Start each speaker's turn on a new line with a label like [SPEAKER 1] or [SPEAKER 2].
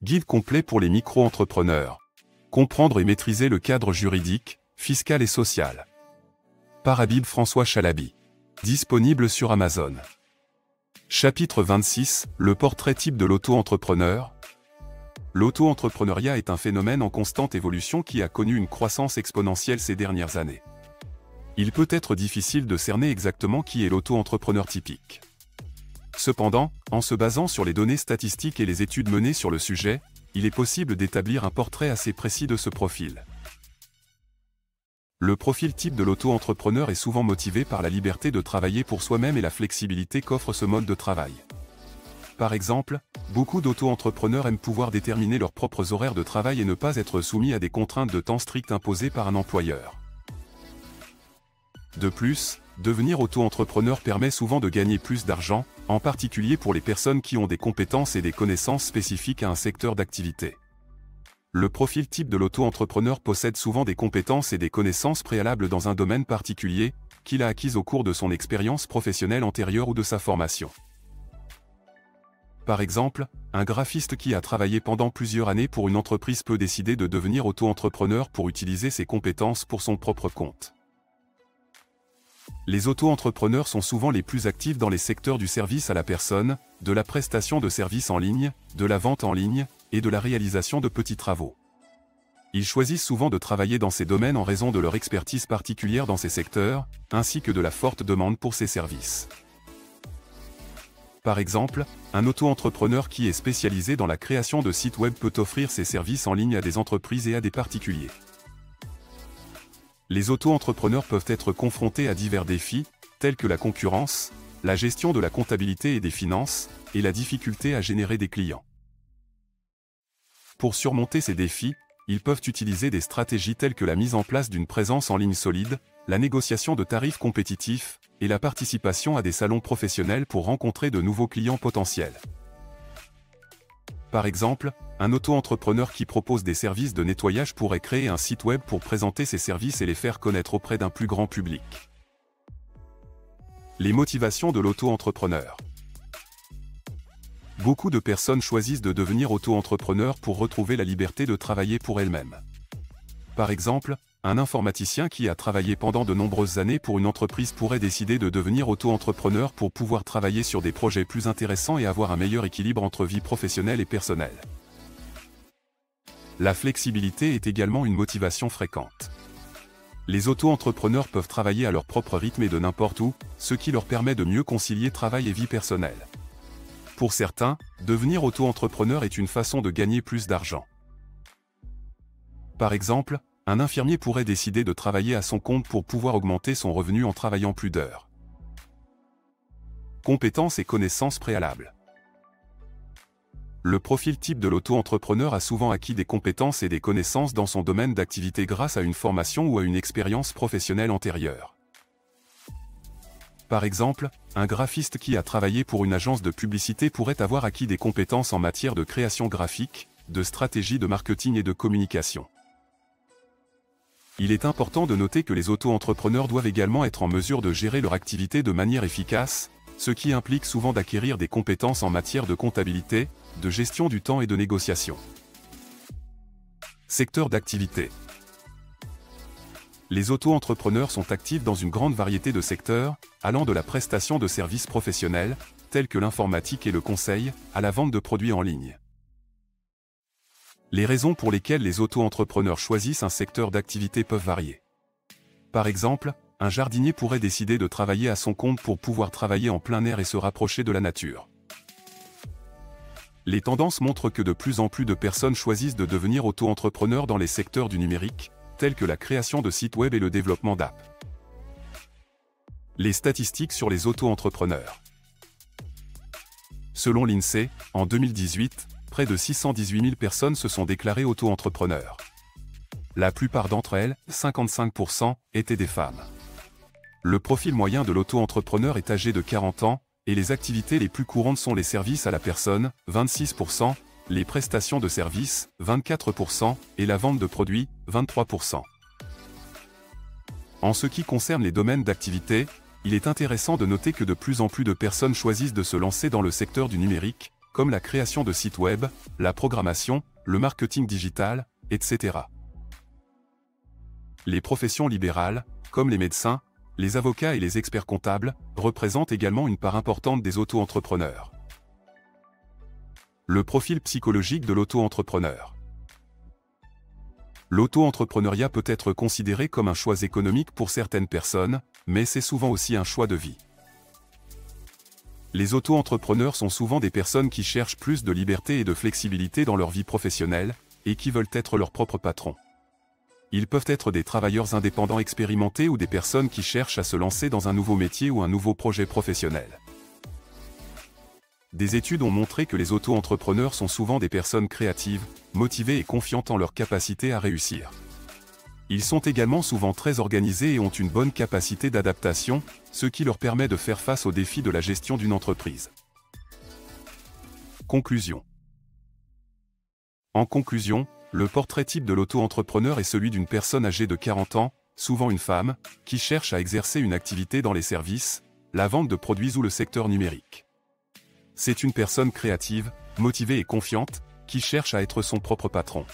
[SPEAKER 1] Guide complet pour les micro-entrepreneurs. Comprendre et maîtriser le cadre juridique, fiscal et social. Par Habib François Chalabi. Disponible sur Amazon. Chapitre 26, le portrait type de l'auto-entrepreneur. L'auto-entrepreneuriat est un phénomène en constante évolution qui a connu une croissance exponentielle ces dernières années. Il peut être difficile de cerner exactement qui est l'auto-entrepreneur typique. Cependant, en se basant sur les données statistiques et les études menées sur le sujet, il est possible d'établir un portrait assez précis de ce profil. Le profil type de l'auto-entrepreneur est souvent motivé par la liberté de travailler pour soi-même et la flexibilité qu'offre ce mode de travail. Par exemple, beaucoup d'auto-entrepreneurs aiment pouvoir déterminer leurs propres horaires de travail et ne pas être soumis à des contraintes de temps strictes imposées par un employeur. De plus, devenir auto-entrepreneur permet souvent de gagner plus d'argent, en particulier pour les personnes qui ont des compétences et des connaissances spécifiques à un secteur d'activité. Le profil type de l'auto-entrepreneur possède souvent des compétences et des connaissances préalables dans un domaine particulier, qu'il a acquises au cours de son expérience professionnelle antérieure ou de sa formation. Par exemple, un graphiste qui a travaillé pendant plusieurs années pour une entreprise peut décider de devenir auto-entrepreneur pour utiliser ses compétences pour son propre compte. Les auto-entrepreneurs sont souvent les plus actifs dans les secteurs du service à la personne, de la prestation de services en ligne, de la vente en ligne, et de la réalisation de petits travaux. Ils choisissent souvent de travailler dans ces domaines en raison de leur expertise particulière dans ces secteurs, ainsi que de la forte demande pour ces services. Par exemple, un auto-entrepreneur qui est spécialisé dans la création de sites web peut offrir ses services en ligne à des entreprises et à des particuliers. Les auto-entrepreneurs peuvent être confrontés à divers défis, tels que la concurrence, la gestion de la comptabilité et des finances, et la difficulté à générer des clients. Pour surmonter ces défis, ils peuvent utiliser des stratégies telles que la mise en place d'une présence en ligne solide, la négociation de tarifs compétitifs, et la participation à des salons professionnels pour rencontrer de nouveaux clients potentiels. Par exemple, un auto-entrepreneur qui propose des services de nettoyage pourrait créer un site web pour présenter ses services et les faire connaître auprès d'un plus grand public. Les motivations de l'auto-entrepreneur. Beaucoup de personnes choisissent de devenir auto-entrepreneur pour retrouver la liberté de travailler pour elles-mêmes. Par exemple, un informaticien qui a travaillé pendant de nombreuses années pour une entreprise pourrait décider de devenir auto-entrepreneur pour pouvoir travailler sur des projets plus intéressants et avoir un meilleur équilibre entre vie professionnelle et personnelle. La flexibilité est également une motivation fréquente. Les auto-entrepreneurs peuvent travailler à leur propre rythme et de n'importe où, ce qui leur permet de mieux concilier travail et vie personnelle. Pour certains, devenir auto-entrepreneur est une façon de gagner plus d'argent. Par exemple, un infirmier pourrait décider de travailler à son compte pour pouvoir augmenter son revenu en travaillant plus d'heures. Compétences et connaissances préalables. Le profil type de l'auto-entrepreneur a souvent acquis des compétences et des connaissances dans son domaine d'activité grâce à une formation ou à une expérience professionnelle antérieure. Par exemple, un graphiste qui a travaillé pour une agence de publicité pourrait avoir acquis des compétences en matière de création graphique, de stratégie de marketing et de communication. Il est important de noter que les auto-entrepreneurs doivent également être en mesure de gérer leur activité de manière efficace, ce qui implique souvent d'acquérir des compétences en matière de comptabilité, de gestion du temps et de négociation. Secteur d'activité. Les auto-entrepreneurs sont actifs dans une grande variété de secteurs, allant de la prestation de services professionnels, tels que l'informatique et le conseil, à la vente de produits en ligne. Les raisons pour lesquelles les auto-entrepreneurs choisissent un secteur d'activité peuvent varier. Par exemple, un jardinier pourrait décider de travailler à son compte pour pouvoir travailler en plein air et se rapprocher de la nature. Les tendances montrent que de plus en plus de personnes choisissent de devenir auto-entrepreneurs dans les secteurs du numérique, tels que la création de sites web et le développement d'apps. Les statistiques sur les auto-entrepreneurs. Selon l'INSEE, en 2018, près de 618 000 personnes se sont déclarées auto-entrepreneurs. La plupart d'entre elles, 55%, étaient des femmes. Le profil moyen de l'auto-entrepreneur est âgé de 40 ans, et les activités les plus courantes sont les services à la personne, 26%, les prestations de services, 24%, et la vente de produits, 23%. En ce qui concerne les domaines d'activité, il est intéressant de noter que de plus en plus de personnes choisissent de se lancer dans le secteur du numérique, comme la création de sites web, la programmation, le marketing digital, etc. Les professions libérales, comme les médecins, les avocats et les experts comptables, représentent également une part importante des auto-entrepreneurs. Le profil psychologique de l'auto-entrepreneur. L'auto-entrepreneuriat peut être considéré comme un choix économique pour certaines personnes, mais c'est souvent aussi un choix de vie. Les auto-entrepreneurs sont souvent des personnes qui cherchent plus de liberté et de flexibilité dans leur vie professionnelle, et qui veulent être leurs propres patrons. Ils peuvent être des travailleurs indépendants expérimentés ou des personnes qui cherchent à se lancer dans un nouveau métier ou un nouveau projet professionnel. Des études ont montré que les auto-entrepreneurs sont souvent des personnes créatives, motivées et confiantes en leur capacité à réussir. Ils sont également souvent très organisés et ont une bonne capacité d'adaptation, ce qui leur permet de faire face aux défis de la gestion d'une entreprise. Conclusion. En conclusion, le portrait type de l'auto-entrepreneur est celui d'une personne âgée de 40 ans, souvent une femme, qui cherche à exercer une activité dans les services, la vente de produits ou le secteur numérique. C'est une personne créative, motivée et confiante, qui cherche à être son propre patron.